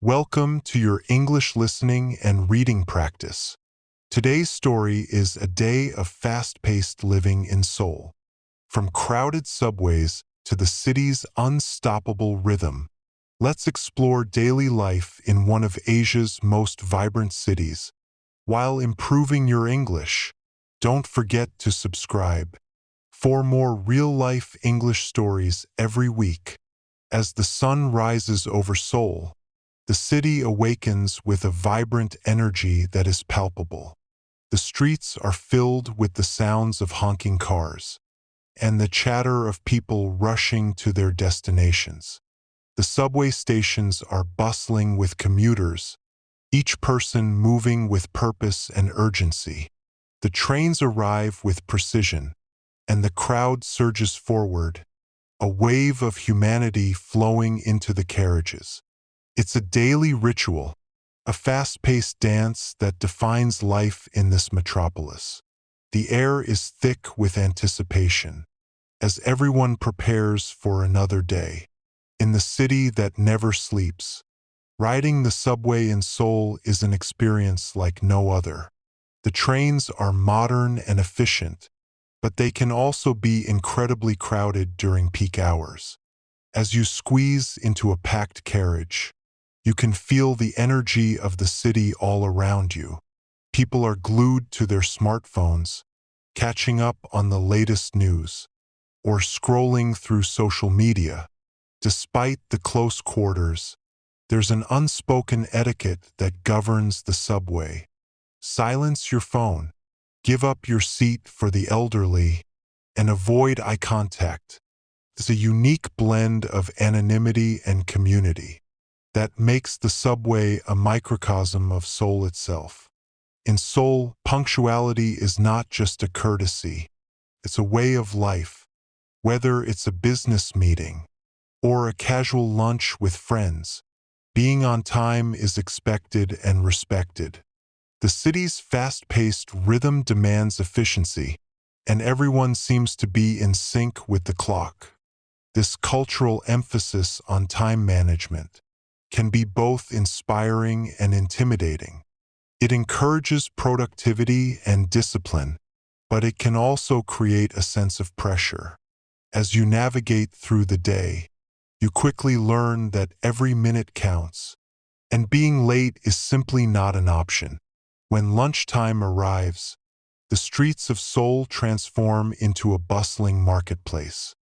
Welcome to your English listening and reading practice. Today's story is a day of fast-paced living in Seoul. From crowded subways to the city's unstoppable rhythm, let's explore daily life in one of Asia's most vibrant cities. While improving your English, don't forget to subscribe for more real-life English stories every week. As the sun rises over Seoul, the city awakens with a vibrant energy that is palpable. The streets are filled with the sounds of honking cars and the chatter of people rushing to their destinations. The subway stations are bustling with commuters, each person moving with purpose and urgency. The trains arrive with precision, and the crowd surges forward, a wave of humanity flowing into the carriages. It's a daily ritual, a fast-paced dance that defines life in this metropolis. The air is thick with anticipation, as everyone prepares for another day. In the city that never sleeps, riding the subway in Seoul is an experience like no other. The trains are modern and efficient, but they can also be incredibly crowded during peak hours. As you squeeze into a packed carriage, you can feel the energy of the city all around you. People are glued to their smartphones, catching up on the latest news, or scrolling through social media. Despite the close quarters, there's an unspoken etiquette that governs the subway. Silence your phone, give up your seat for the elderly, and avoid eye contact. It's a unique blend of anonymity and community that makes the subway a microcosm of Seoul itself. In Seoul, punctuality is not just a courtesy, it's a way of life. Whether it's a business meeting or a casual lunch with friends, being on time is expected and respected. The city's fast-paced rhythm demands efficiency, and everyone seems to be in sync with the clock. This cultural emphasis on time management can be both inspiring and intimidating. It encourages productivity and discipline, but it can also create a sense of pressure. As you navigate through the day, you quickly learn that every minute counts, and being late is simply not an option. When lunchtime arrives, the streets of Seoul transform into a bustling marketplace.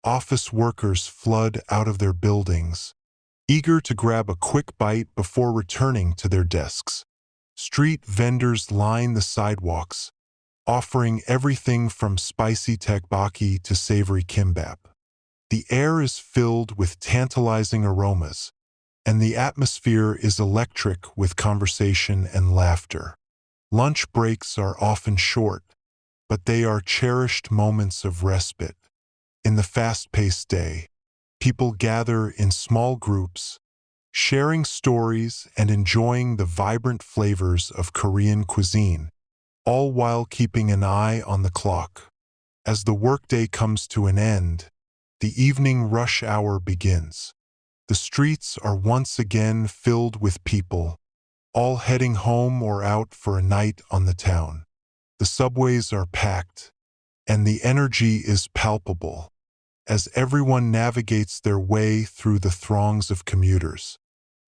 Office workers flood out of their buildings, eager to grab a quick bite before returning to their desks. Street vendors line the sidewalks, offering everything from spicy tteokbokki to savory kimbap. The air is filled with tantalizing aromas, and the atmosphere is electric with conversation and laughter. Lunch breaks are often short, but they are cherished moments of respite. In the fast-paced day, people gather in small groups, sharing stories and enjoying the vibrant flavors of Korean cuisine, all while keeping an eye on the clock. As the workday comes to an end, the evening rush hour begins. The streets are once again filled with people, all heading home or out for a night on the town. The subways are packed, and the energy is palpable as everyone navigates their way through the throngs of commuters.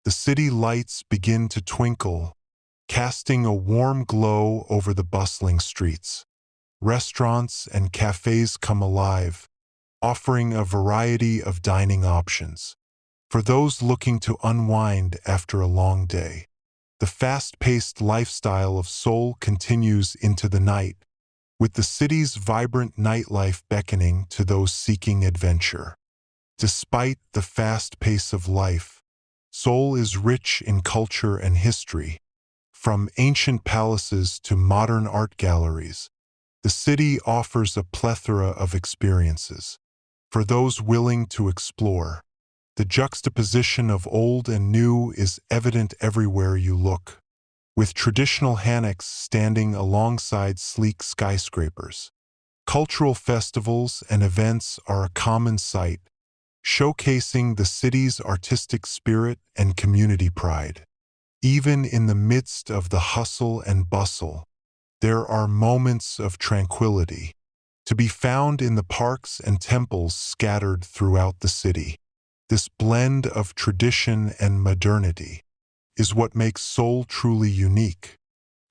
The city lights begin to twinkle, casting a warm glow over the bustling streets. Restaurants and cafes come alive, offering a variety of dining options for those looking to unwind after a long day. The fast-paced lifestyle of Seoul continues into the night, with the city's vibrant nightlife beckoning to those seeking adventure. Despite the fast pace of life, Seoul is rich in culture and history. From ancient palaces to modern art galleries, the city offers a plethora of experiences. For those willing to explore, the juxtaposition of old and new is evident everywhere you look, with traditional hammocks standing alongside sleek skyscrapers. Cultural festivals and events are a common sight, showcasing the city's artistic spirit and community pride. Even in the midst of the hustle and bustle, there are moments of tranquility, to be found in the parks and temples scattered throughout the city. This blend of tradition and modernity is what makes Seoul truly unique.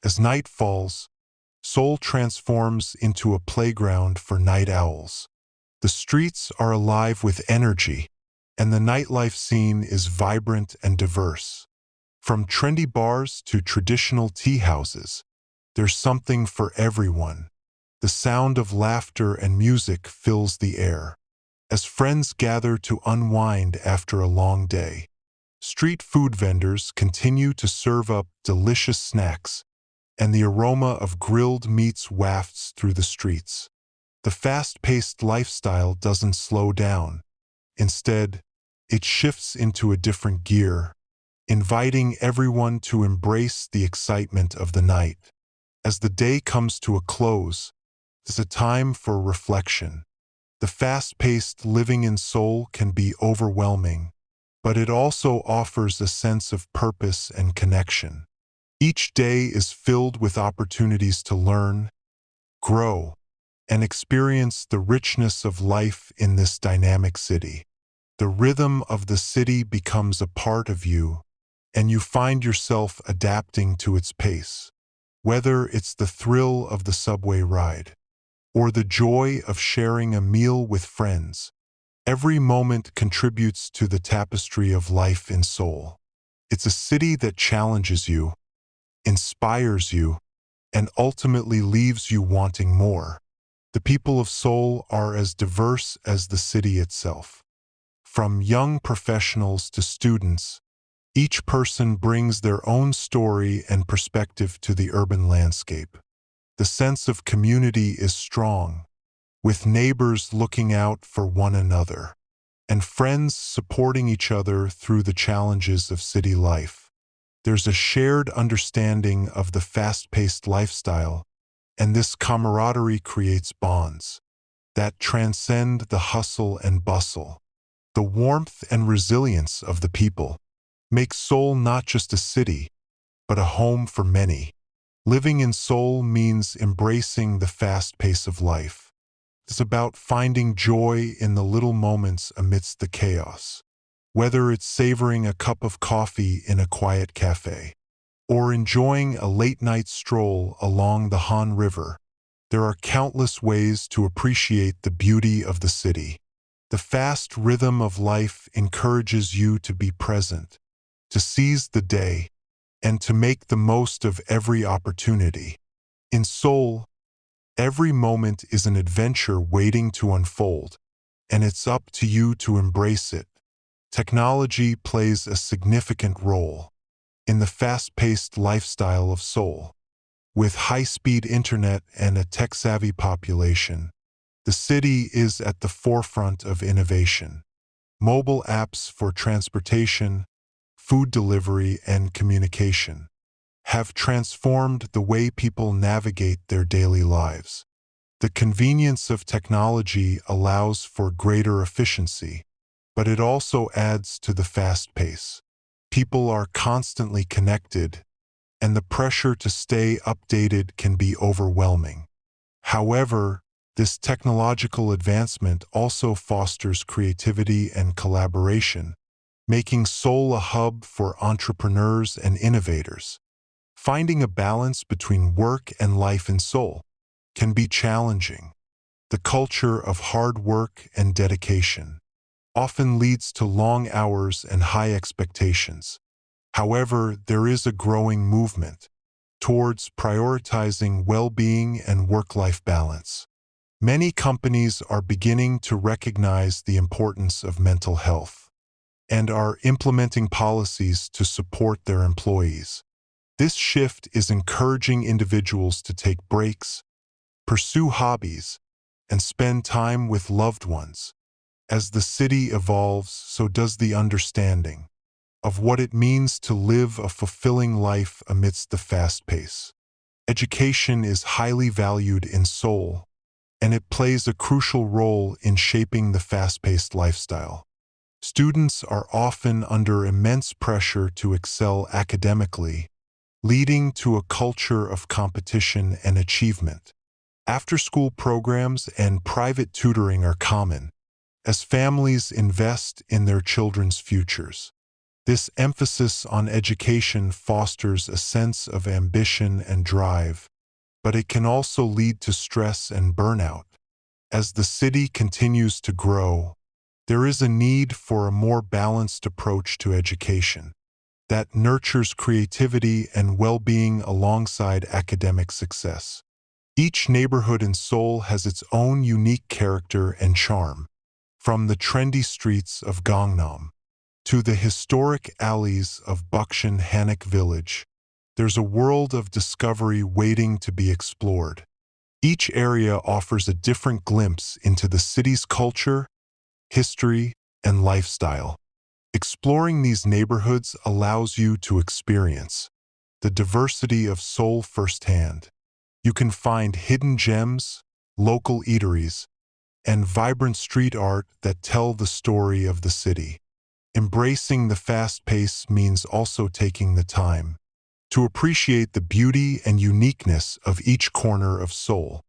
As night falls, Seoul transforms into a playground for night owls. The streets are alive with energy, and the nightlife scene is vibrant and diverse. From trendy bars to traditional tea houses, there's something for everyone. The sound of laughter and music fills the air as friends gather to unwind after a long day. Street food vendors continue to serve up delicious snacks, and the aroma of grilled meats wafts through the streets. The fast-paced lifestyle doesn't slow down. Instead, it shifts into a different gear, inviting everyone to embrace the excitement of the night. As the day comes to a close, it's a time for reflection. The fast-paced living in Seoul can be overwhelming, but it also offers a sense of purpose and connection. Each day is filled with opportunities to learn, grow, and experience the richness of life in this dynamic city. The rhythm of the city becomes a part of you, and you find yourself adapting to its pace. Whether it's the thrill of the subway ride or the joy of sharing a meal with friends, every moment contributes to the tapestry of life in Seoul. It's a city that challenges you, inspires you, and ultimately leaves you wanting more. The people of Seoul are as diverse as the city itself. From young professionals to students, each person brings their own story and perspective to the urban landscape. The sense of community is strong, with neighbors looking out for one another, and friends supporting each other through the challenges of city life. There's a shared understanding of the fast-paced lifestyle, and this camaraderie creates bonds that transcend the hustle and bustle. The warmth and resilience of the people makes Seoul not just a city, but a home for many. Living in Seoul means embracing the fast pace of life. It's about finding joy in the little moments amidst the chaos. Whether it's savoring a cup of coffee in a quiet cafe or enjoying a late-night stroll along the Han River, there are countless ways to appreciate the beauty of the city. The fast rhythm of life encourages you to be present, to seize the day, and to make the most of every opportunity. In Seoul, every moment is an adventure waiting to unfold, and it's up to you to embrace it. Technology plays a significant role in the fast-paced lifestyle of Seoul. With high-speed internet and a tech-savvy population, the city is at the forefront of innovation. Mobile apps for transportation, food delivery, and communication have transformed the way people navigate their daily lives. The convenience of technology allows for greater efficiency, but it also adds to the fast pace. People are constantly connected, and the pressure to stay updated can be overwhelming. However, this technological advancement also fosters creativity and collaboration, making Seoul a hub for entrepreneurs and innovators. Finding a balance between work and life in Seoul can be challenging. The culture of hard work and dedication often leads to long hours and high expectations. However, there is a growing movement towards prioritizing well-being and work-life balance. Many companies are beginning to recognize the importance of mental health and are implementing policies to support their employees. This shift is encouraging individuals to take breaks, pursue hobbies, and spend time with loved ones. As the city evolves, so does the understanding of what it means to live a fulfilling life amidst the fast pace. Education is highly valued in Seoul, and it plays a crucial role in shaping the fast-paced lifestyle. Students are often under immense pressure to excel academically, leading to a culture of competition and achievement. After-school programs and private tutoring are common, as families invest in their children's futures. This emphasis on education fosters a sense of ambition and drive, but it can also lead to stress and burnout. As the city continues to grow, there is a need for a more balanced approach to education that nurtures creativity and well-being alongside academic success. Each neighborhood in Seoul has its own unique character and charm, from the trendy streets of Gangnam to the historic alleys of Bukshan Hanok Village. There's a world of discovery waiting to be explored. Each area offers a different glimpse into the city's culture, history, and lifestyle. Exploring these neighborhoods allows you to experience the diversity of Seoul firsthand. You can find hidden gems, local eateries, and vibrant street art that tell the story of the city. Embracing the fast pace means also taking the time to appreciate the beauty and uniqueness of each corner of Seoul.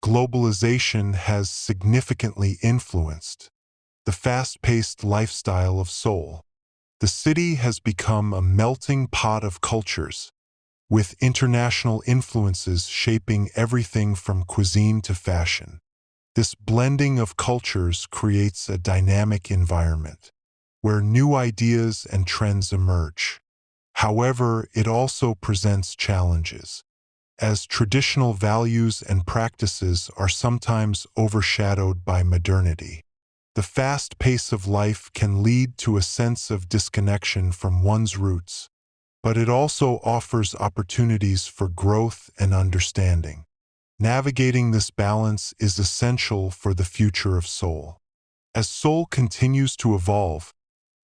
Globalization has significantly influenced the fast-paced lifestyle of Seoul. The city has become a melting pot of cultures, with international influences shaping everything from cuisine to fashion. This blending of cultures creates a dynamic environment where new ideas and trends emerge. However, it also presents challenges, as traditional values and practices are sometimes overshadowed by modernity. The fast pace of life can lead to a sense of disconnection from one's roots, but it also offers opportunities for growth and understanding. Navigating this balance is essential for the future of Seoul. As Seoul continues to evolve,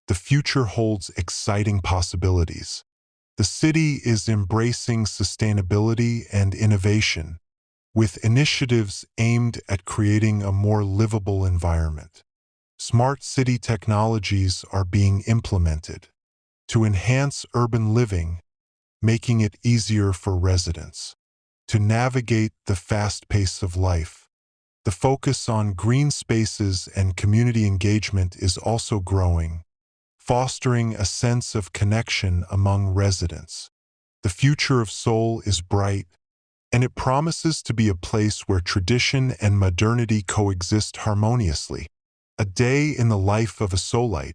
the future holds exciting possibilities. The city is embracing sustainability and innovation, with initiatives aimed at creating a more livable environment. Smart city technologies are being implemented to enhance urban living, making it easier for residents to navigate the fast pace of life. The focus on green spaces and community engagement is also growing, fostering a sense of connection among residents. The future of Seoul is bright, and it promises to be a place where tradition and modernity coexist harmoniously. A day in the life of a Seoulite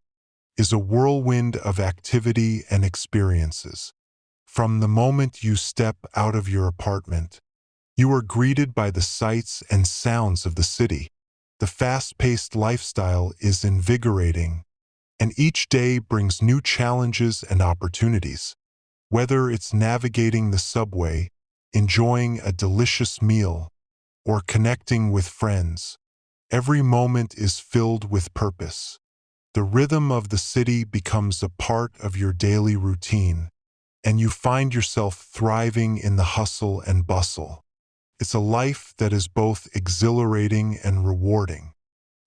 is a whirlwind of activity and experiences. From the moment you step out of your apartment, you are greeted by the sights and sounds of the city. The fast-paced lifestyle is invigorating, and each day brings new challenges and opportunities. Whether it's navigating the subway, enjoying a delicious meal, or connecting with friends, every moment is filled with purpose. The rhythm of the city becomes a part of your daily routine, and you find yourself thriving in the hustle and bustle. It's a life that is both exhilarating and rewarding.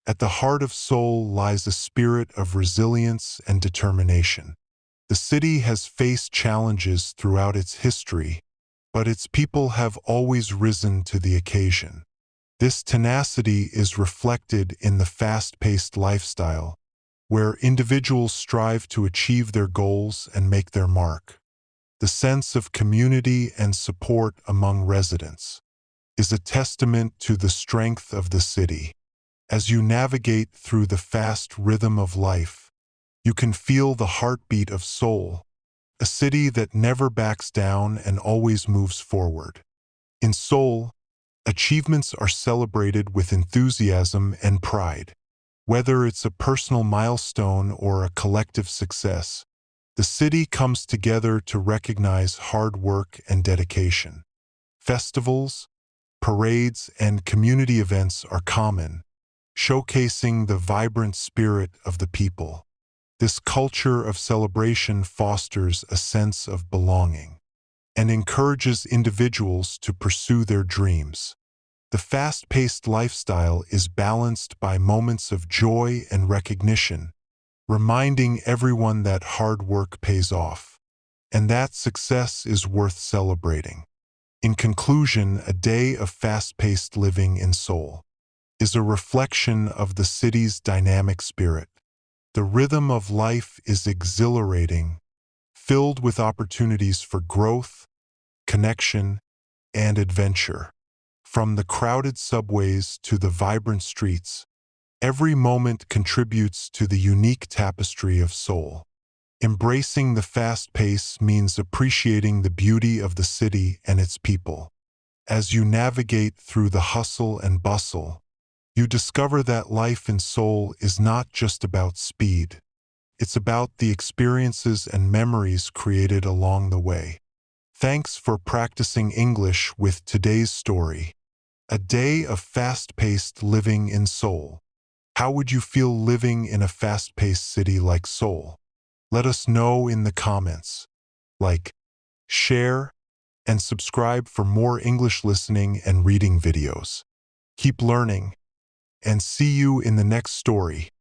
At the heart of Seoul lies a spirit of resilience and determination. The city has faced challenges throughout its history, but its people have always risen to the occasion. This tenacity is reflected in the fast-paced lifestyle, where individuals strive to achieve their goals and make their mark. The sense of community and support among residents is a testament to the strength of the city. As you navigate through the fast rhythm of life, you can feel the heartbeat of Seoul, a city that never backs down and always moves forward. In Seoul, achievements are celebrated with enthusiasm and pride. Whether it's a personal milestone or a collective success, the city comes together to recognize hard work and dedication. Festivals, parades, and community events are common, showcasing the vibrant spirit of the people. This culture of celebration fosters a sense of belonging and encourages individuals to pursue their dreams. The fast-paced lifestyle is balanced by moments of joy and recognition, reminding everyone that hard work pays off, and that success is worth celebrating. In conclusion, a day of fast-paced living in Seoul is a reflection of the city's dynamic spirit. The rhythm of life is exhilarating, filled with opportunities for growth, connection, and adventure. From the crowded subways to the vibrant streets, every moment contributes to the unique tapestry of Seoul. Embracing the fast pace means appreciating the beauty of the city and its people. As you navigate through the hustle and bustle, you discover that life in Seoul is not just about speed. It's about the experiences and memories created along the way. Thanks for practicing English with today's story. A day of fast-paced living in Seoul. How would you feel living in a fast-paced city like Seoul? Let us know in the comments. Like, share, and subscribe for more English listening and reading videos. Keep learning, and see you in the next story.